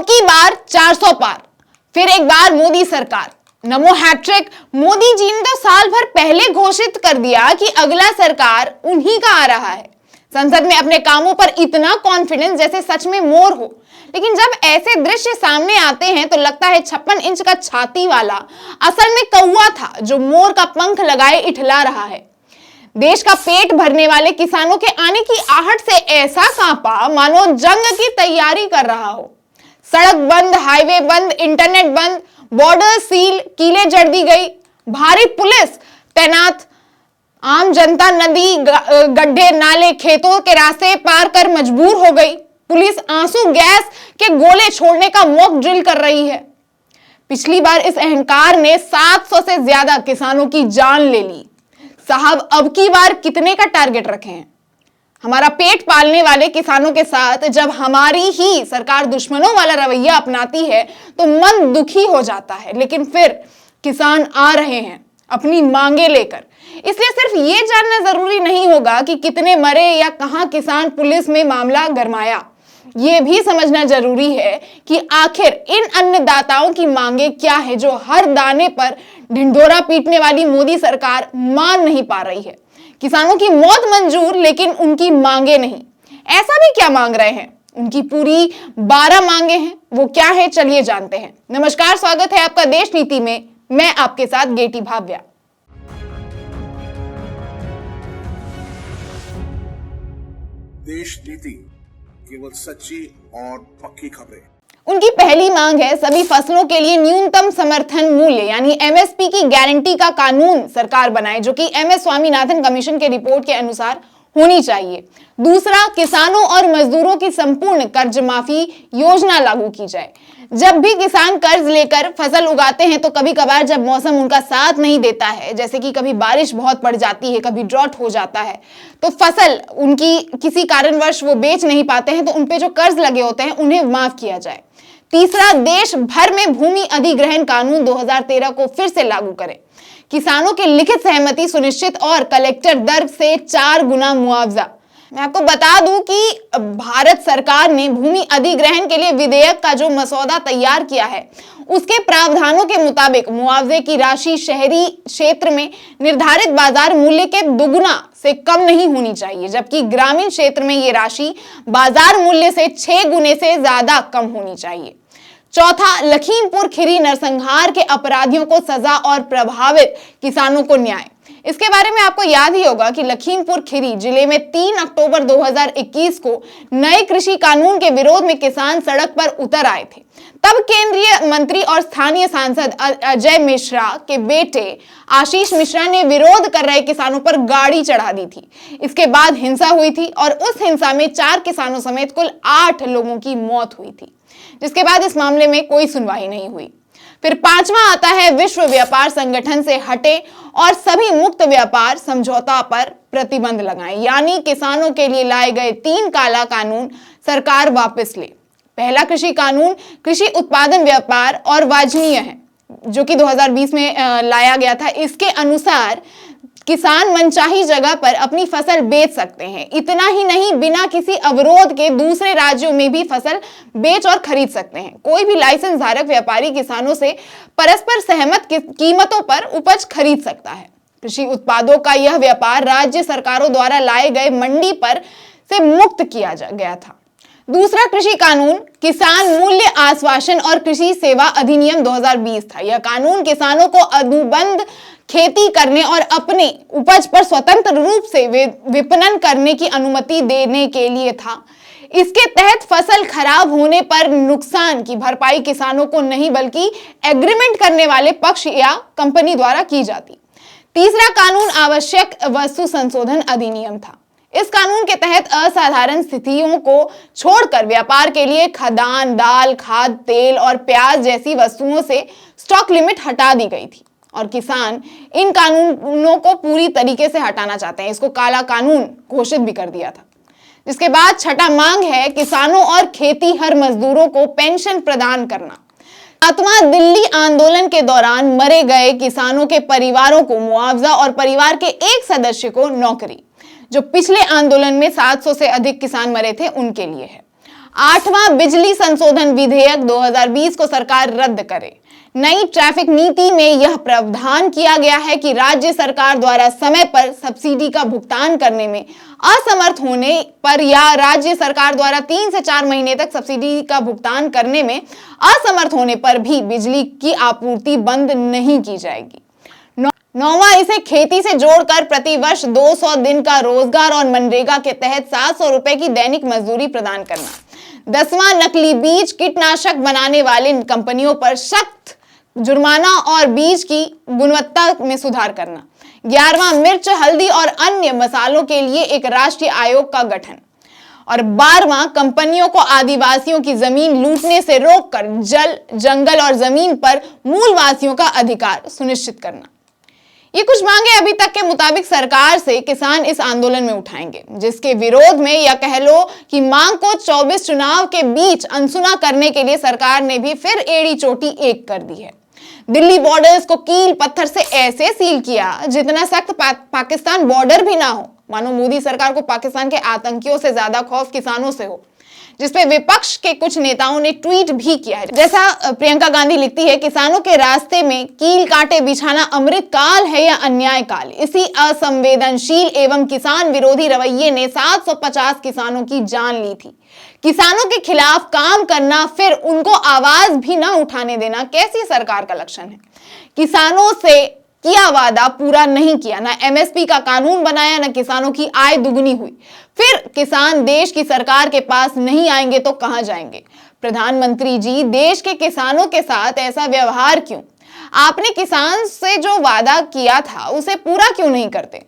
की बार 400 पार, फिर एक बार मोदी सरकार, नमो हैट्रिक। मोदी जी ने तो साल भर पहले घोषित कर दिया कि अगला सरकार उन्हीं का आ रहा है। संसद में अपने कामों पर इतना कॉन्फिडेंस जैसे सच में मोर हो। लेकिन जब ऐसे दृश्य सामने आते हैं तो लगता है 56 इंच का छाती वाला असल में कौवा था जो मोर का पंख लगाए इठला रहा है। देश का पेट भरने वाले किसानों के आने की आहट से ऐसा कांपा मानो जंग की तैयारी कर रहा हो। सड़क बंद, हाईवे बंद, इंटरनेट बंद, बॉर्डर सील, कीलें जड़ दी गई, भारी पुलिस तैनात। आम जनता नदी, गड्ढे, नाले, खेतों के रास्ते पार कर मजबूर हो गई। पुलिस आंसू गैस के गोले छोड़ने का मॉक ड्रिल कर रही है। पिछली बार इस अहंकार ने 700 से ज्यादा किसानों की जान ले ली। साहब, अब की बार कितने का टारगेट रखे हैं? हमारा पेट पालने वाले किसानों के साथ जब हमारी ही सरकार दुश्मनों वाला रवैया अपनाती है तो मन दुखी हो जाता है। लेकिन फिर किसान आ रहे हैं अपनी मांगे लेकर, इसलिए सिर्फ ये जानना जरूरी नहीं होगा कि कितने मरे या कहां किसान पुलिस में मामला गरमाया। ये भी समझना जरूरी है कि आखिर इन अन्नदाताओं की मांगे क्या है जो हर दाने पर ढिंढोरा पीटने वाली मोदी सरकार मान नहीं पा रही है। किसानों की मौत मंजूर, लेकिन उनकी मांगे नहीं। ऐसा भी क्या मांग रहे हैं? उनकी पूरी 12 मांगे हैं। वो क्या है, चलिए जानते हैं। नमस्कार, स्वागत है आपका देश नीति में। मैं आपके साथ गेटी भाव्या। देश नीति, केवल सच्ची और पक्की खबरें। उनकी पहली मांग है सभी फसलों के लिए न्यूनतम समर्थन मूल्य यानी एमएसपी की गारंटी का कानून सरकार बनाए, जो कि एमएस स्वामीनाथन कमीशन के रिपोर्ट के अनुसार होनी चाहिए। दूसरा, किसानों और मजदूरों की संपूर्ण कर्ज माफी योजना लागू की जाए। जब भी किसान कर्ज लेकर फसल उगाते हैं तो कभी कभार जब मौसम उनका साथ नहीं देता है, जैसे कि कभी बारिश बहुत पड़ जाती है, कभी ड्रॉट हो जाता है, तो फसल उनकी किसी कारणवश वो बेच नहीं पाते हैं, तो उनपे जो कर्ज लगे होते हैं उन्हें माफ किया जाए। तीसरा, देश भर में भूमि अधिग्रहण कानून 2013 को फिर से लागू करें। किसानों की लिखित सहमति सुनिश्चित और कलेक्टर दर से 4 गुना मुआवजा। मैं आपको बता दूं कि भारत सरकार ने भूमि अधिग्रहण के लिए विधेयक का जो मसौदा तैयार किया है, उसके प्रावधानों के मुताबिक मुआवजे की राशि शहरी क्षेत्र में निर्धारित बाजार मूल्य के दुगुना से कम नहीं होनी चाहिए, जबकि ग्रामीण क्षेत्र में ये राशि बाजार मूल्य से 6 गुने से ज्यादा कम होनी चाहिए। चौथा, लखीमपुर खीरी नरसंहार के अपराधियों को सजा और प्रभावित किसानों को न्याय। इसके बारे में आपको याद ही होगा कि लखीमपुर खीरी जिले में 3 अक्टूबर 2021 को नए कृषि कानून के विरोध में किसान सड़क पर उतर आए थे। तब केंद्रीय मंत्री और स्थानीय सांसद अजय मिश्रा के बेटे आशीष मिश्रा ने विरोध कर रहे किसानों पर गाड़ी चढ़ा दी थी। इसके बाद हिंसा हुई थी और उस हिंसा में 4 किसानों समेत कुल 8 लोगों की मौत हुई थी, जिसके बाद इस मामले में कोई सुनवाई नहीं हुई। फिर पांचवा आता है विश्व व्यापार संगठन से हटे और सभी मुक्त व्यापार समझौता पर प्रतिबंध लगाएं, यानी किसानों के लिए लाए गए 3 काला कानून सरकार वापस ले। पहला कृषि कानून कृषि उत्पादन व्यापार और वांछनीय है, जो कि 2020 में लाया गया था। इसके अनुसार किसान मनचाही जगह पर अपनी फसल बेच सकते हैं। इतना ही नहीं, बिना किसी अवरोध के दूसरे राज्यों में भी फसल बेच और खरीद सकते हैं। कोई भी लाइसेंस धारक व्यापारी किसानों से परस्पर सहमत कीमतों पर उपज खरीद सकता है। कृषि उत्पादों का यह व्यापार राज्य सरकारों द्वारा लाए गए मंडी पर से मुक्त किया गया था। दूसरा कृषि कानून किसान मूल्य आश्वासन और कृषि सेवा अधिनियम 2020 था। यह कानून किसानों को अनुबंध खेती करने और अपने उपज पर स्वतंत्र रूप से विपणन करने की अनुमति देने के लिए था। इसके तहत फसल खराब होने पर नुकसान की भरपाई किसानों को नहीं बल्कि एग्रीमेंट करने वाले पक्ष या कंपनी द्वारा की जाती। तीसरा कानून आवश्यक वस्तु संशोधन अधिनियम था। इस कानून के तहत असाधारण स्थितियों को छोड़कर व्यापार के लिए खदान, दाल, खाद, तेल और प्याज जैसी वस्तुओं से स्टॉक लिमिट हटा दी गई थी और किसान इन कानूनों को पूरी तरीके से हटाना चाहते हैं। इसको काला कानून घोषित भी कर दिया था। जिसके बाद छठा मांग है किसानों और खेतीहर मजदूरों को पेंशन प्रदान करना। 7वां दिल्ली आंदोलन के दौरान मरे गए किसानों के परिवारों को मुआवजा और परिवार के एक सदस्य को नौकरी, जो पिछले आंदोलन में 700 से अधिक किसान मरे थे, उनके लिए है। 8वां बिजली संशोधन विधेयक 2020 को सरकार रद्द करे। नई ट्रैफिक नीति में यह प्रावधान किया गया है कि राज्य सरकार द्वारा समय पर सब्सिडी का भुगतान करने में असमर्थ होने पर या राज्य सरकार द्वारा 3 से 4 महीने तक सब्सिडी का भुगतान करने में असमर्थ होने पर भी बिजली की आपूर्ति बंद नहीं की जाएगी। 9वां, इसे खेती से जोड़कर प्रतिवर्ष 200 दिन का रोजगार और मनरेगा के तहत 700 रुपए की दैनिक मजदूरी प्रदान करना। 10वां, नकली बीज कीटनाशक बनाने वाले कंपनियों पर सख्त जुर्माना और बीज की गुणवत्ता में सुधार करना। 11वां, मिर्च, हल्दी और अन्य मसालों के लिए एक राष्ट्रीय आयोग का गठन। और 12वां, कंपनियों को आदिवासियों की जमीन लूटने से रोककर जल, जंगल और जमीन पर मूलवासियों का अधिकार सुनिश्चित करना। ये कुछ मांगे अभी तक के मुताबिक सरकार से किसान इस आंदोलन में उठाएंगे, जिसके विरोध में या कह लो कि मांग को 24 चुनाव के बीच अनसुना करने के लिए सरकार ने भी फिर एड़ी चोटी एक कर दी है। दिल्ली बॉर्डर्स को कील पत्थर से ऐसे सील किया जितना सख्त पाकिस्तान बॉर्डर भी ना हो, मानो मोदी सरकार को पाकिस्तान के आतंकियों से ज्यादा खौफ किसानों से हो, जिसपे विपक्ष के कुछ नेताओं ने ट्वीट भी किया है। जैसा प्रियंका गांधी लिखती है, किसानों के रास्ते में कील कांटे बिछाना अमृत काल है या अन्याय काल। इसी असंवेदनशील एवं किसान विरोधी रवैये ने 750 किसानों की जान ली थी। किसानों के खिलाफ काम करना, फिर उनको आवाज भी ना उठाने देना, कैसी सरकार का लक्षण है? किसानों से किया वादा पूरा नहीं किया, ना एमएसपी का कानून बनाया, ना किसानों की आय दुगनी हुई। फिर किसान देश की सरकार के पास नहीं आएंगे तो कहां जाएंगे? प्रधानमंत्री जी, देश के किसानों के साथ ऐसा व्यवहार क्यों? आपने किसान से जो वादा किया था उसे पूरा क्यों नहीं करते?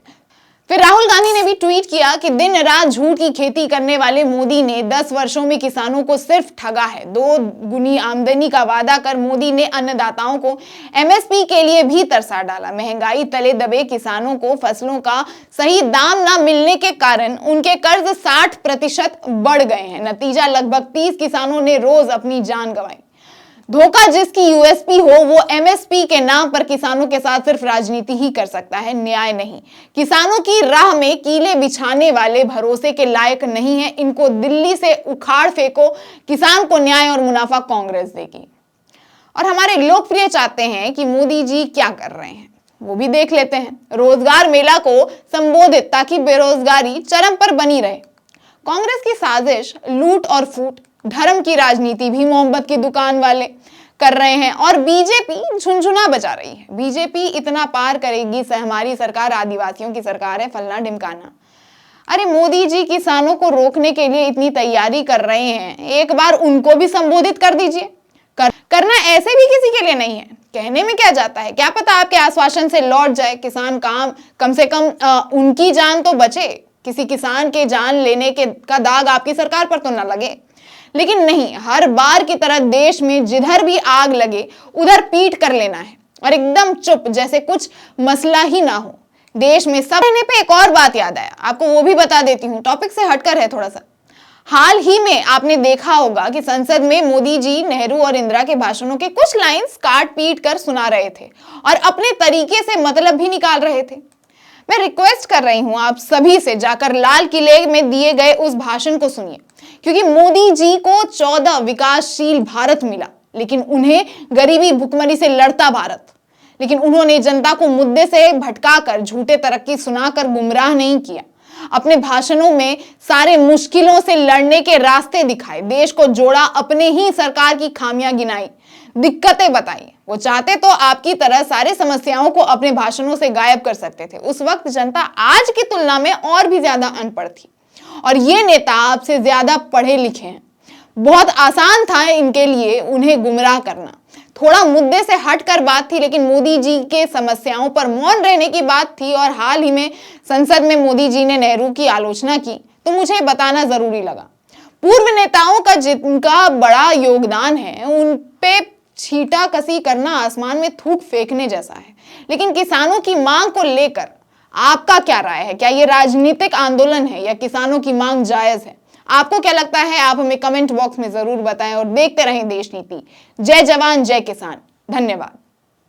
फिर राहुल गांधी ने भी ट्वीट किया कि दिन रात झूठ की खेती करने वाले मोदी ने 10 वर्षों में किसानों को सिर्फ ठगा है। 2 गुनी आमदनी का वादा कर मोदी ने अन्नदाताओं को एमएसपी के लिए भी तरसा डाला। महंगाई तले दबे किसानों को फसलों का सही दाम ना मिलने के कारण उनके कर्ज 60% बढ़ गए हैं। नतीजा, लगभग 30 किसानों ने रोज अपनी जान गंवाई। धोखा जिसकी यूएसपी हो वो एमएसपी के नाम पर किसानों के साथ सिर्फ राजनीति ही कर सकता है, न्याय नहीं। किसानों की राह में कीले बिछाने वाले भरोसे के लायक नहीं है। इनको दिल्ली से उखाड़ फेंको, किसान को न्याय और मुनाफा कांग्रेस देगी। और हमारे लोकप्रिय चाहते हैं कि मोदी जी क्या कर रहे हैं, वो भी देख लेते हैं। रोजगार मेला को संबोधित ताकि बेरोजगारी चरम पर बनी रहे। कांग्रेस की साजिश लूट और फूट, धर्म की राजनीति भी मोहब्बत की दुकान वाले कर रहे हैं और बीजेपी झुनझुना बजा रही है। बीजेपी इतना पार करेगी, हमारी सरकार आदिवासियों की सरकार है, फलना ढिमकाना। अरे मोदी जी किसानों को रोकने के लिए इतनी तैयारी कर रहे हैं, एक बार उनको भी संबोधित कर दीजिए। करना ऐसे भी किसी के लिए नहीं है, कहने में क्या जाता है? क्या पता आपके आश्वासन से लौट जाए किसान, कम से कम उनकी जान तो बचे, किसी किसान के जान लेने का दाग आपकी सरकार पर तो ना लगे। लेकिन नहीं, हर बार की तरह देश में जिधर भी आग लगे उधर पीट कर लेना है और एकदम चुप, जैसे कुछ मसला ही ना हो। देश में सब रहने पे एक और बात याद आया, आपको वो भी बता देती हूँ, टॉपिक से हटकर है थोड़ा सा। हाल ही में आपने देखा होगा कि संसद में मोदी जी नेहरू और इंदिरा के भाषणों के कुछ लाइंस काट पीट कर सुना रहे थे और अपने तरीके से मतलब भी निकाल रहे थे। मैं रिक्वेस्ट कर रही हूं आप सभी से, जाकर लाल किले में दिए गए उस भाषण को सुनिए, क्योंकि मोदी जी को 14 विकासशील भारत मिला, लेकिन उन्हें गरीबी भुखमरी से लड़ता भारत। लेकिन उन्होंने जनता को मुद्दे से भटकाकर झूठे तरक्की सुनाकर गुमराह नहीं किया। अपने भाषणों में सारे मुश्किलों से लड़ने के रास्ते दिखाए, देश को जोड़ा, अपने ही सरकार की खामियां गिनाई, दिक्कतें बताई। वो चाहते तो आपकी तरह सारे समस्याओं को अपने भाषणों से गायब कर सकते थे। उस वक्त जनता आज की तुलना में और भी ज्यादा अनपढ़ थी और ये नेता आपसे ज्यादा पढ़े लिखे हैं। बहुत आसान था इनके लिए उन्हें गुमराह करना। थोड़ा मुद्दे से हटकर बात थी, लेकिन मोदी जी के समस्याओं पर मौन रहने की बात थी। और हाल ही में संसद में मोदी जी ने नेहरू की आलोचना की तो मुझे बताना जरूरी लगा। पूर्व नेताओं का जिनका बड़ा योगदान है उन पे छीटा कसी करना आसमान में थूक फेंकने जैसा है। लेकिन किसानों की मांग को लेकर आपका क्या राय है? क्या ये राजनीतिक आंदोलन है या किसानों की मांग जायज है? आपको क्या लगता है? आप हमें कमेंट बॉक्स में जरूर बताएं और देखते रहें देश नीति। जय जवान जय किसान। धन्यवाद।